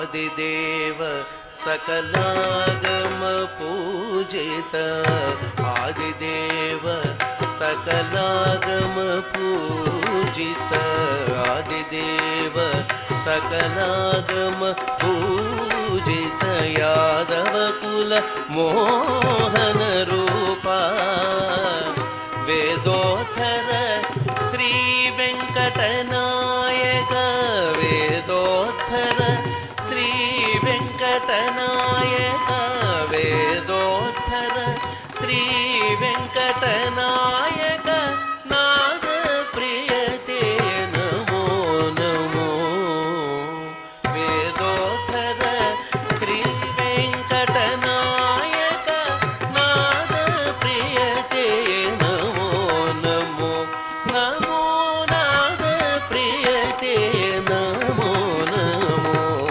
आदिदेव सकलागम पूजित आदिदेव सकलागम पूजित आदिदेव सकलागम पूजित यादव कुल मोहन रूपा वेदोत्तर श्री वेंकटनायक वेदोत्तर श्री वेंकटनायक वेदोत्तर श्री वेंकटनायक